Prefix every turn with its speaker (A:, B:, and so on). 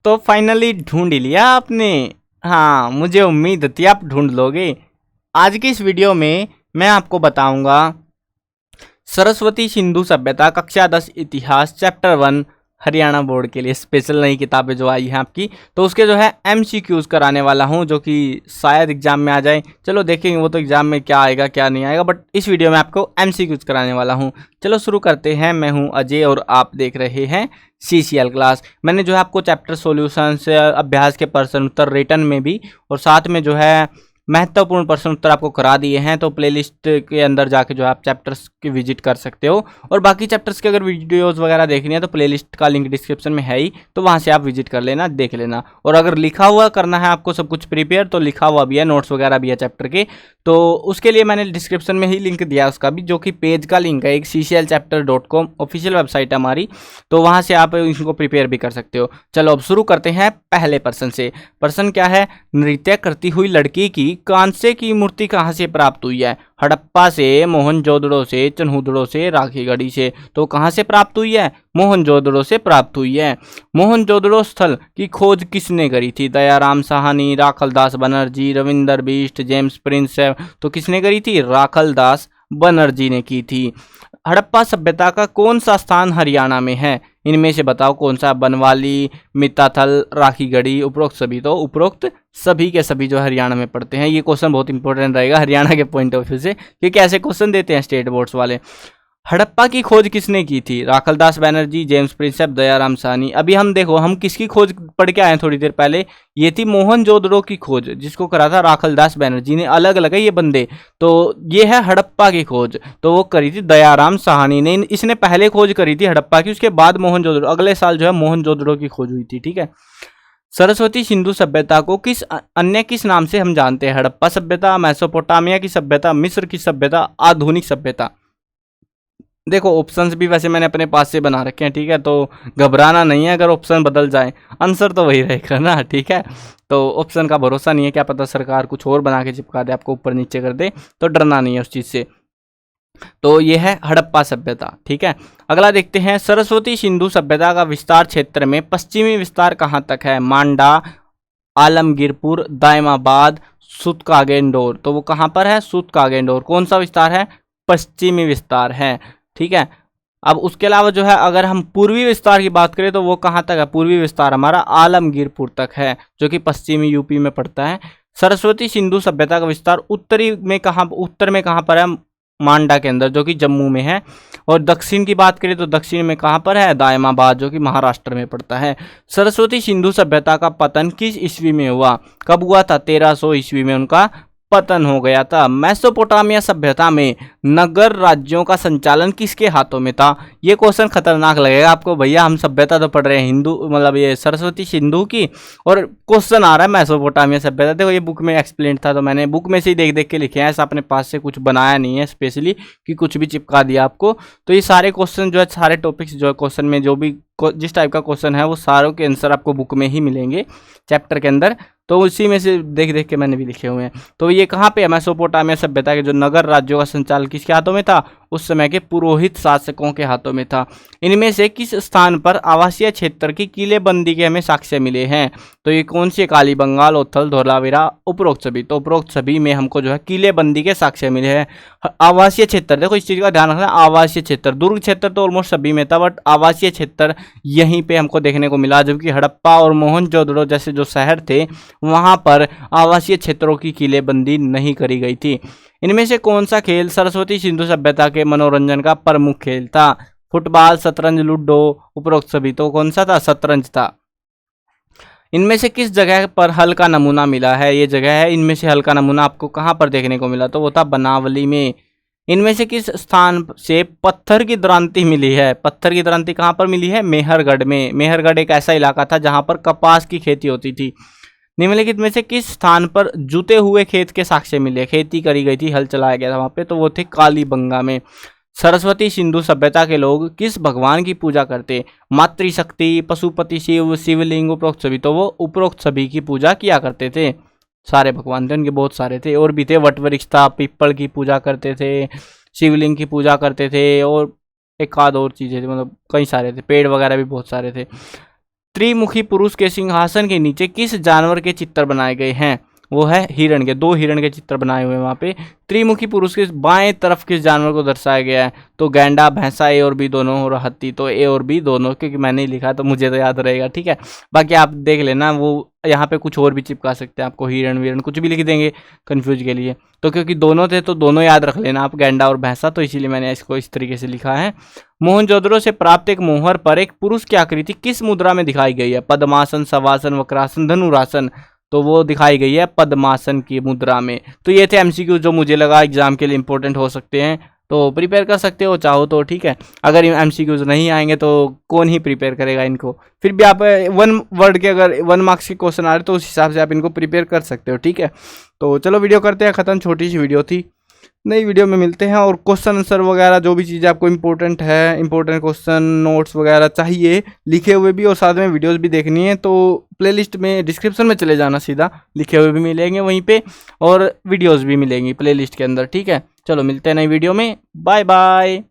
A: दोस्तों फाइनली ढूंढ ही लिया आपने। हाँ, मुझे उम्मीद थी आप ढूंढ लोगे। आज की इस वीडियो में मैं आपको बताऊंगा सरस्वती सिंधु सभ्यता कक्षा 10 इतिहास चैप्टर 1 हरियाणा बोर्ड के लिए स्पेशल नई किताबें जो आई हैं आपकी, तो उसके जो है MCQs कराने वाला हूं जो कि शायद एग्जाम में आ जाए। चलो देखेंगे वो तो एग्जाम में क्या आएगा क्या नहीं आएगा, बट इस वीडियो में आपको MCQs कराने वाला हूं। चलो शुरू करते हैं। मैं हूं अजय और आप देख रहे हैं CCL क्लास। मैंने जो है आपको चैप्टर सॉल्यूशंस, अभ्यास के प्रश्न उत्तर रिटर्न में भी और साथ में जो है महत्वपूर्ण प्रश्न उत्तर आपको करा दिए हैं, तो प्लेलिस्ट के अंदर जाके जो है आप चैप्टर्स की विजिट कर सकते हो। और बाकी चैप्टर्स के अगर वीडियोस वगैरह देखनी है तो प्लेलिस्ट का लिंक डिस्क्रिप्शन में है ही, तो वहां से आप विजिट कर लेना, देख लेना। और अगर लिखा हुआ करना है आपको सब कुछ प्रिपेयर, तो लिखा हुआ भी है, नोट्स वगैरह भी है चैप्टर के, तो उसके लिए मैंने डिस्क्रिप्शन में ही लिंक दिया उसका भी, जो कि पेज का लिंक है। एक cclchapter.com ऑफिशियल वेबसाइट है हमारी, तो वहां से आप इसको प्रिपेयर भी कर सकते हो। चलो अब शुरू करते हैं पहले प्रश्न से। प्रश्न क्या है? नृत्य करती हुई लड़की की कांसे की मूर्ति कहाँ से प्राप्त हुई है? हड़प्पा से, मोहनजोदड़ो से, चन्हूदड़ो से, राखीगढ़ी से। तो कहाँ से प्राप्त हुई है? मोहनजोदड़ो से प्राप्त हुई है। मोहनजोदड़ो स्थल की खोज किसने करी थी? Dayaram Sahni, Rakhaldas Banerjee, Ravinder Bisht, James Prince. तो किसने करी थी? राखलदास बनर्जी ने की थी। हड़प्पा सभ्यता का कौन सा स्थान हरियाणा में है? इनमें से बताओ कौन सा? बनवाली, मिताथल, राखीगढ़ी। उपरोक्त सभी। तो उपरोक्त सभी के सभी जो हरियाणा में पड़ते हैं। ये क्वेश्चन बहुत इंपॉर्टेंट रहेगा हरियाणा के पॉइंट ऑफ व्यू से, क्योंकि ऐसे क्वेश्चन देते हैं स्टेट बोर्ड्स वाले। हड़प्पा की खोज किसने की थी? Rakhaldas Banerjee, James Prinsep, Dayaram Sahni. अभी हम देखो, हम किसकी खोज पढ़ के आए हैं थोड़ी देर पहले? ये थी मोहनजोदड़ो की खोज, जिसको करा था राखलदास बनर्जी ने। अलग अलग है ये बंदे। तो ये है हड़प्पा की खोज, तो वो करी थी दयाराम साहनी ने। इसने पहले खोज करी थी हड़प्पा की, उसके बाद मोहनजोदड़ो, अगले साल जो है मोहनजोदड़ो की खोज हुई थी। ठीक है। सरस्वती सिंधु सभ्यता को किस नाम से हम जानते हैं? हड़प्पा सभ्यता, मेसोपोटामिया की सभ्यता, मिस्र की सभ्यता, आधुनिक सभ्यता। देखो ऑप्शंस भी वैसे मैंने अपने पास से बना रखे हैं, ठीक है, तो घबराना नहीं है अगर ऑप्शन बदल जाए, आंसर तो वही रहेगा ना, ठीक है। तो ऑप्शन का भरोसा नहीं है, क्या पता सरकार कुछ और बना के चिपका दे, आपको ऊपर नीचे कर दे, तो डरना नहीं है उस चीज़ से। तो ये है हड़प्पा सभ्यता। ठीक है, अगला देखते हैं। सरस्वती सिंधु सभ्यता का विस्तार क्षेत्र में पश्चिमी विस्तार कहाँ तक है? मांडा, आलमगीरपुर, दायमाबाद, सुतकागेंडोर। तो वो कहाँ पर है? सुतकागेंडोर। कौन सा विस्तार है? पश्चिमी विस्तार है। ठीक है। अब उसके अलावा जो है अगर हम पूर्वी विस्तार की बात करें तो वो कहाँ तक है? पूर्वी विस्तार हमारा आलमगीरपुर तक है, जो कि पश्चिमी यूपी में पड़ता है। सरस्वती सिंधु सभ्यता का विस्तार उत्तर में कहाँ पर है? मांडा के अंदर, जो कि जम्मू में है। और दक्षिण की बात करें तो दक्षिण में कहाँ पर है? दायमाबाद, जो कि महाराष्ट्र में पड़ता है। सरस्वती सिंधु सभ्यता का पतन किस ईस्वी में हुआ? कब हुआ था? 1300 ईस्वी में उनका पतन हो गया था। मेसोपोटामिया सभ्यता में नगर राज्यों का संचालन किसके हाथों में था? ये क्वेश्चन खतरनाक लगेगा आपको, भैया हम सभ्यता तो पढ़ रहे हैं हिंदू, मतलब ये सरस्वती सिंधु की, और क्वेश्चन आ रहा है मेसोपोटामिया सभ्यता। देखो ये बुक में एक्सप्लेन था, तो मैंने बुक में से ही देख देख के लिखे हैं, ऐसा अपने पास से कुछ बनाया नहीं है स्पेशली कि कुछ भी चिपका दिया आपको। तो ये सारे क्वेश्चन जो है, सारे टॉपिक्स जो है क्वेश्चन में, जो भी जिस टाइप का क्वेश्चन है वो सारों के आंसर आपको बुक में ही मिलेंगे चैप्टर के अंदर, तो उसी में से देख देख के मैंने भी लिखे हुए हैं। तो ये कहाँ पे है? मेसोपोटामिया सभ्यता के जो नगर राज्यों का संचालन किसके हाथों में था? उस समय के पुरोहित शासकों के हाथों में था। इनमें से किस स्थान पर आवासीय क्षेत्र की किलेबंदी के हमें साक्ष्य मिले हैं? तो ये कौन सी? कालीबंगाल, ओथल, धौलावीरा, उपरोक्त सभी। तो उपरोक्त सभी में हमको जो है किलेबंदी के साक्ष्य मिले हैं। आवासीय क्षेत्र, देखो इस चीज़ का ध्यान रखना, आवासीय क्षेत्र, दुर्ग क्षेत्र तो ऑलमोस्ट सभी में था, बट आवासीय क्षेत्र यहीं पे हमको देखने को मिला, जबकि हड़प्पा और मोहनजोदड़ो जैसे जो शहर थे वहां पर आवासीय क्षेत्रों की किलेबंदी नहीं करी गई थी। इनमें से कौन सा खेल सरस्वती सिंधु सभ्यता के मनोरंजन का प्रमुख खेल था? फुटबॉल, शतरंज, लूडो। उपरोक्त सभी। तो कौन सा था? शतरंज था। इनमें से किस जगह पर हल का नमूना मिला है? ये जगह है, इनमें से हल का नमूना आपको कहाँ पर देखने को मिला? तो वो था बनावली में। इनमें से किस स्थान से पत्थर की द्रांति मिली है? पत्थर की द्रांति कहाँ पर मिली है? मेहरगढ़ में। मेहरगढ़ एक ऐसा इलाका था जहाँ पर कपास की खेती होती थी। निम्नलिखित में से किस स्थान पर जुते हुए खेत के साक्ष्य मिले? खेती करी गई थी, हल चलाया गया था वहां पे, तो वो थे कालीबंगा में। सरस्वती सिंधु सभ्यता के लोग किस भगवान की पूजा करते? मातृशक्ति, पशुपति शिव, शिवलिंग, उपरोक्त सभी। तो वो उपरोक्त सभी की पूजा किया करते थे। सारे भगवान थे उनके, बहुत सारे थे, और भी थे। वट वृक्ष था, पीपल की पूजा करते थे, शिवलिंग की पूजा करते थे, और एक आध और चीजें थी, मतलब कई सारे थे, पेड़ वगैरह भी बहुत सारे थे। त्रिमुखी पुरुष के सिंहासन के नीचे किस जानवर के चित्र बनाए गए हैं? वो है हिरण के, 2 हिरण के चित्र बनाए हुए हैं वहाँ पे। त्रिमुखी पुरुष के बाएं तरफ किस जानवर को दर्शाया गया है? तो गैंडा, भैंसा ए और बी दोनों, और हाथी। तो ए और बी दोनों, क्योंकि मैंने ही लिखा तो मुझे तो याद रहेगा, ठीक है। बाकी आप देख लेना, वो यहाँ पे कुछ और भी चिपका सकते हैं, आपको हिरण वीरण कुछ भी लिख देंगे कंफ्यूज के लिए। तो क्योंकि दोनों थे तो दोनों याद रख लेना आप, गैंडा और भैंसा, तो इसीलिए मैंने इसको इस तरीके से लिखा है। मोहनजोदड़ो से प्राप्त एक मोहर पर एक पुरुष की आकृति किस मुद्रा में दिखाई गई है? पद्मासन, शवासन, वक्रासन, धनुरासन। तो वो दिखाई गई है पद्मासन की मुद्रा में। तो ये थे एमसीक्यू जो मुझे लगा एग्जाम के लिए इंपॉर्टेंट हो सकते हैं, तो प्रिपेयर कर सकते हो चाहो तो, ठीक है। अगर एमसीक्यूज नहीं आएंगे तो कौन ही प्रिपेयर करेगा इनको, फिर भी आप 1 वर्ड के, अगर 1 मार्क्स के क्वेश्चन आ रहे तो उस हिसाब से आप इनको प्रिपेयर कर सकते हो, ठीक है। तो चलो वीडियो करते हैं ख़त्म, छोटी सी वीडियो थी। नई वीडियो में मिलते हैं, और क्वेश्चन आंसर वगैरह जो भी चीज़ें आपको इंपॉर्टेंट है, इंपॉर्टेंट क्वेश्चन नोट्स वगैरह चाहिए लिखे हुए भी, और साथ में वीडियोस भी देखनी है तो प्लेलिस्ट में डिस्क्रिप्शन में चले जाना, सीधा लिखे हुए भी मिलेंगे वहीं पे, और वीडियोस भी मिलेंगी प्लेलिस्ट के अंदर, ठीक है। चलो मिलते हैं नई वीडियो में, बाय बाय।